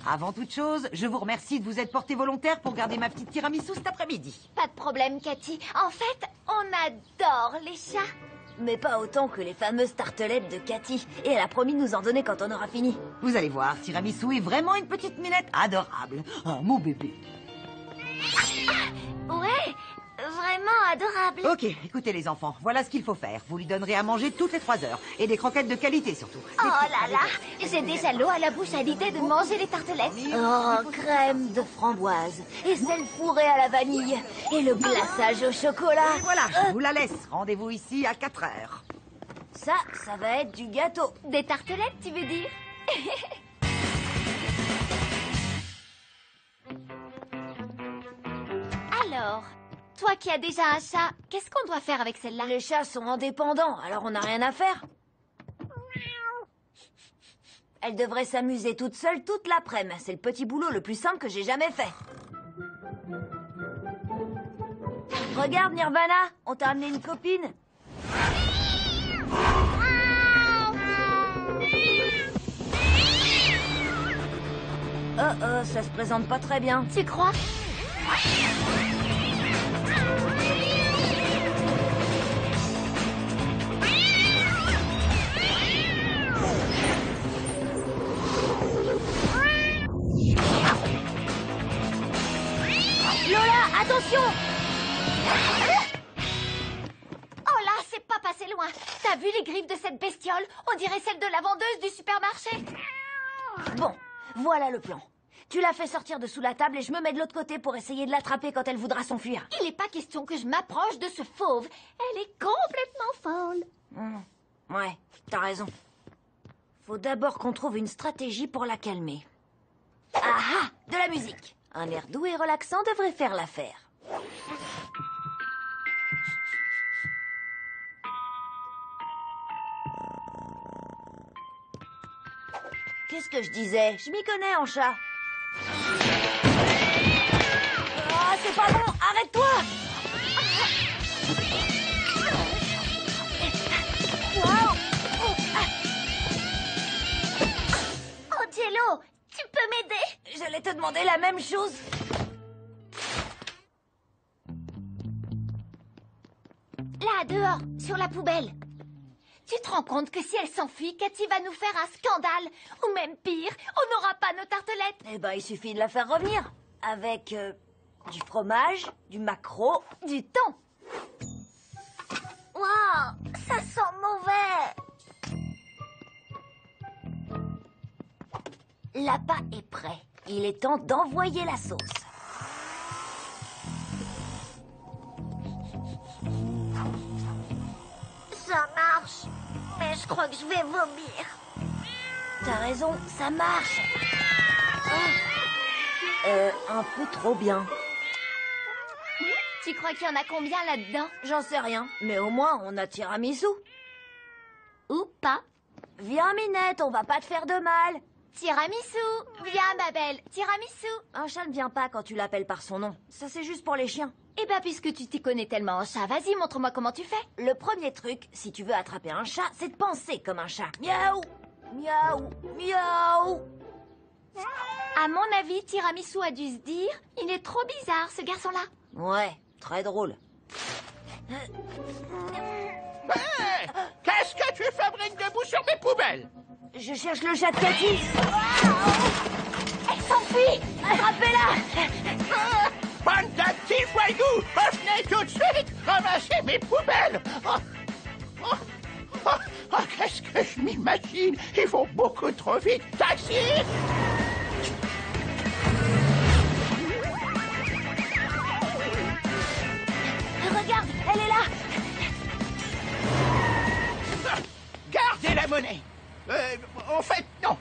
Avant toute chose, je vous remercie de vous être porté volontaire pour garder ma petite tiramisu cet après-midi. Pas de problème, Cathy. En fait, on adore les chats. Mais pas autant que les fameuses tartelettes de Cathy. Et elle a promis de nous en donner quand on aura fini. Vous allez voir, tiramisu est vraiment une petite minette adorable. Un mon bébé. Ouais, vraiment adorable. Ok, écoutez les enfants, voilà ce qu'il faut faire. Vous lui donnerez à manger toutes les 3 heures. Et des croquettes de qualité surtout. Oh là là, j'ai déjà l'eau à la bouche à l'idée de manger les tartelettes. Oh, crème de framboise. Et celle fourrée à la vanille. Et le glaçage au chocolat. Et voilà, je vous la laisse. Rendez-vous ici à 4 heures. Ça va être du gâteau. Des tartelettes, tu veux dire? Alors, toi qui as déjà un chat, qu'est-ce qu'on doit faire avec celle-là? Les chats sont indépendants, alors on n'a rien à faire. Elle devrait s'amuser toute seule toute l'après-midi. C'est le petit boulot le plus simple que j'ai jamais fait. Regarde, Nirvana, on t'a amené une copine. Ça se présente pas très bien. Tu crois? Lola, attention! Oh là, c'est pas passé loin. T'as vu les griffes de cette bestiole? On dirait celles de la vendeuse du supermarché. Bon, voilà le plan. Tu la fais sortir de sous la table et je me mets de l'autre côté pour essayer de l'attraper quand elle voudra s'enfuir. Il n'est pas question que je m'approche de ce fauve. Elle est complètement folle. Ouais, t'as raison. Faut d'abord qu'on trouve une stratégie pour la calmer. Ah ah, de la musique. Un air doux et relaxant devrait faire l'affaire. Qu'est-ce que je disais? Je m'y connais en chat. Ah, c'est pas bon! Arrête-toi! Oh, Jello, tu peux m'aider? J'allais te demander la même chose. Là, dehors, sur la poubelle. Tu te rends compte que si elle s'enfuit, Cathy va nous faire un scandale? Ou même pire, on n'aura pas nos tartelettes. Eh ben, il suffit de la faire revenir. Avec du fromage, du maquereau, Du thon. Wow, ça sent mauvais. L'appât est prêt. Il est temps d'envoyer la sauce. Ça marche, mais je crois que je vais vomir. T'as raison, ça marche. Un peu trop bien. Tu crois qu'il y en a combien là-dedans? J'en sais rien, mais au moins on a tiramisu. Ou pas? Viens, Minette, on va pas te faire de mal. Tiramisu. Viens, ma belle, tiramisu. Un chat ne vient pas quand tu l'appelles par son nom. Ça, c'est juste pour les chiens. Eh ben, puisque tu t'y connais tellement en chat, vas-y, montre-moi comment tu fais. Le premier truc, si tu veux attraper un chat, c'est de penser comme un chat. Miaou, miaou, miaou. À mon avis, Tiramisu a dû se dire, il est trop bizarre, ce garçon-là. Ouais, très drôle. Hey, qu'est-ce que tu fabriques debout sur mes poubelles? Je cherche le chat de Cathy. Elle s'enfuit. Attrapez-la. Bande de petits voyous, revenez tout de suite ramasser mes poubelles. Qu'est-ce que je m'imagine? Ils vont beaucoup trop vite. Taxi! Regarde, elle est là. Gardez la monnaie. En fait, non.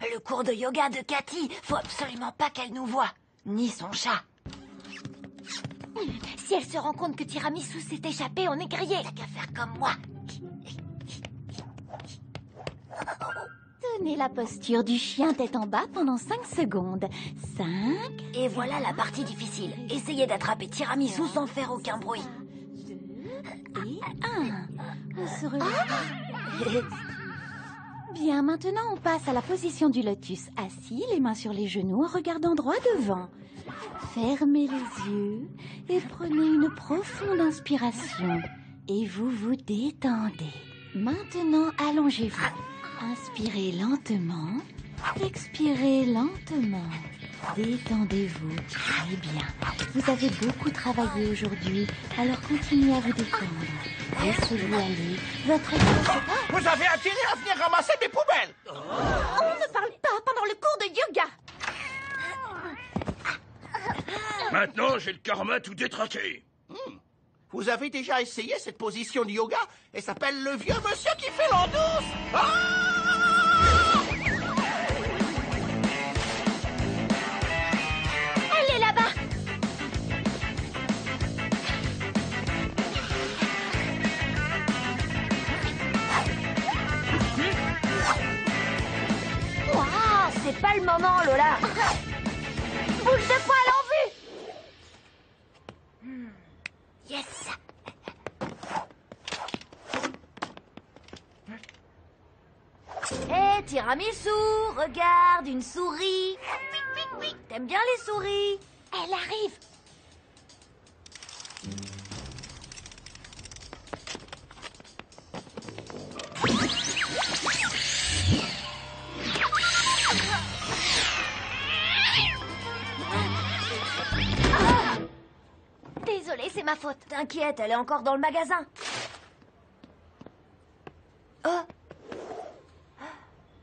Le cours de yoga de Cathy. Faut absolument pas qu'elle nous voie. Ni son chat. Si elle se rend compte que Tiramisu s'est échappé, on est grillé. T'as qu'à faire comme moi. Tenez la posture du chien tête en bas pendant 5 secondes. 5. Et voilà la partie difficile. Essayez d'attraper Tiramisu sans faire aucun bruit. Et 1. On se relève. Bien, maintenant on passe à la position du lotus. Assis, les mains sur les genoux, en regardant droit devant. Fermez les yeux et prenez une profonde inspiration. Et vous vous détendez. Maintenant, allongez-vous. Inspirez lentement, expirez lentement. Détendez-vous, très bien. Vous avez beaucoup travaillé aujourd'hui, alors continuez à vous détendre. Laissez-vous aller. Votre corps... Vous avez intérêt à venir ramasser mes poubelles. On ne parle pas pendant le cours de yoga. Maintenant, j'ai le karma tout détraqué. Vous avez déjà essayé cette position de yoga? Elle s'appelle le vieux monsieur qui fait l'andouce. Ah! Elle est là-bas. Waouh, c'est pas le moment, Lola. Boule de poil en vue. Yes. Hé, tiramisu, regarde, une souris. T'aimes bien les souris? Elle arrive. Désolée, c'est ma faute. T'inquiète, elle est encore dans le magasin. Oh.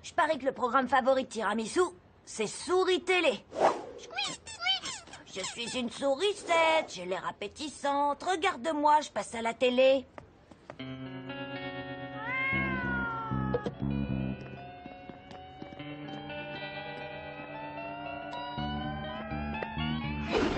Je parie que le programme favori de Tiramisu, c'est Souris Télé. Je suis une sourisette, j'ai l'air appétissante. Regarde-moi, je passe à la télé.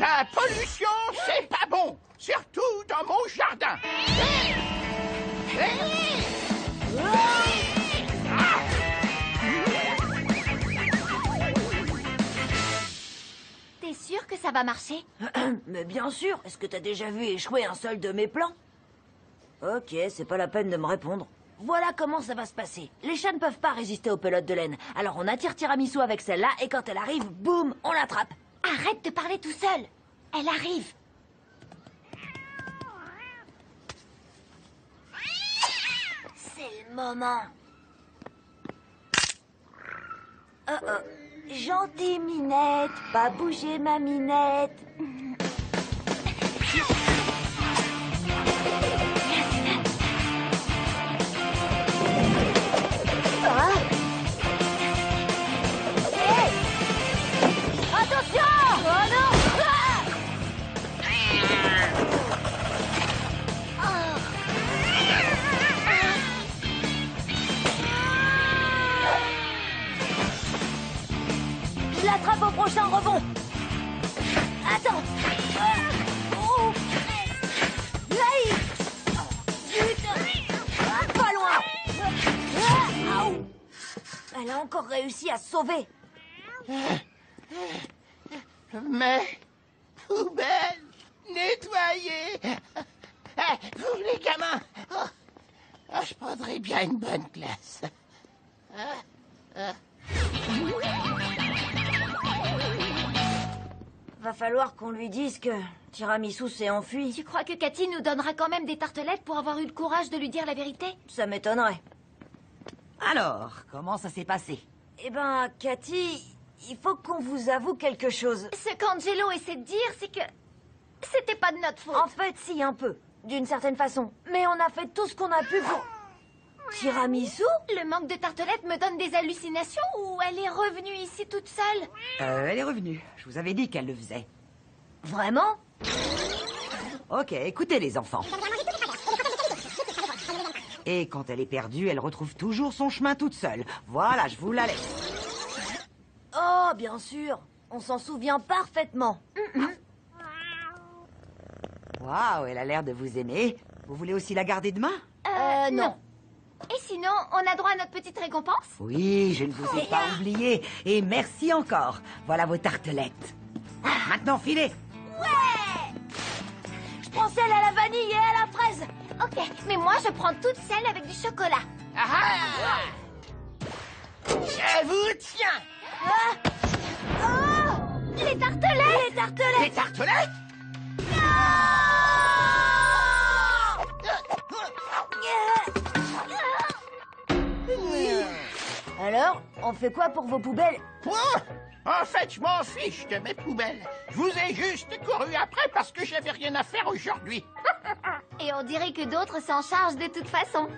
La pollution, c'est pas bon. Surtout dans mon jardin. T'es sûr que ça va marcher? Mais bien sûr, est-ce que t'as déjà vu échouer un seul de mes plans? Ok, c'est pas la peine de me répondre. Voilà comment ça va se passer. Les chats ne peuvent pas résister aux pelotes de laine. Alors on attire Tiramisu avec celle-là et quand elle arrive, boum, on l'attrape. Arrête de parler tout seul. Elle arrive. C'est le moment. Gentille minette, pas bouger ma minette. Hey! Attention! Oh non! Je l'attrape au prochain rebond. Attends. Oh. Naïf. Zut. Pas loin. Aouh. Elle a encore réussi à se sauver. Mes poubelles nettoyées. Vous les gamins. Je prendrais bien une bonne classe. Va falloir qu'on lui dise que Tiramisu s'est enfui. Tu crois que Cathy nous donnera quand même des tartelettes pour avoir eu le courage de lui dire la vérité? Ça m'étonnerait. Alors, comment ça s'est passé? Eh ben, Cathy, il faut qu'on vous avoue quelque chose. Ce qu'Angelo essaie de dire, c'est que c'était pas de notre faute. En fait, si, un peu. D'une certaine façon. Mais on a fait tout ce qu'on a pu pour... Tiramisu? Le manque de tartelettes me donne des hallucinations ou elle est revenue ici toute seule? Elle est revenue. Je vous avais dit qu'elle le faisait. Vraiment? Ok, écoutez les enfants. Et quand elle est perdue, elle retrouve toujours son chemin toute seule. Voilà, je vous la laisse. Oh, bien sûr. On s'en souvient parfaitement. Waouh, elle a l'air de vous aimer. Vous voulez aussi la garder demain? Non. Et sinon, on a droit à notre petite récompense? Oui, je ne vous ai pas oublié. Et merci encore. Voilà vos tartelettes. Maintenant, filez. Je prends celle à la vanille et à la fraise. Ok, mais moi je prends toute celle avec du chocolat. Ah! Je vous tiens. Les tartelettes! Les tartelettes! Les tartelettes? Alors, on fait quoi pour vos poubelles? En fait, je m'en fiche de mes poubelles. Je vous ai juste couru après parce que j'avais rien à faire aujourd'hui. Et on dirait que d'autres s'en chargent de toute façon.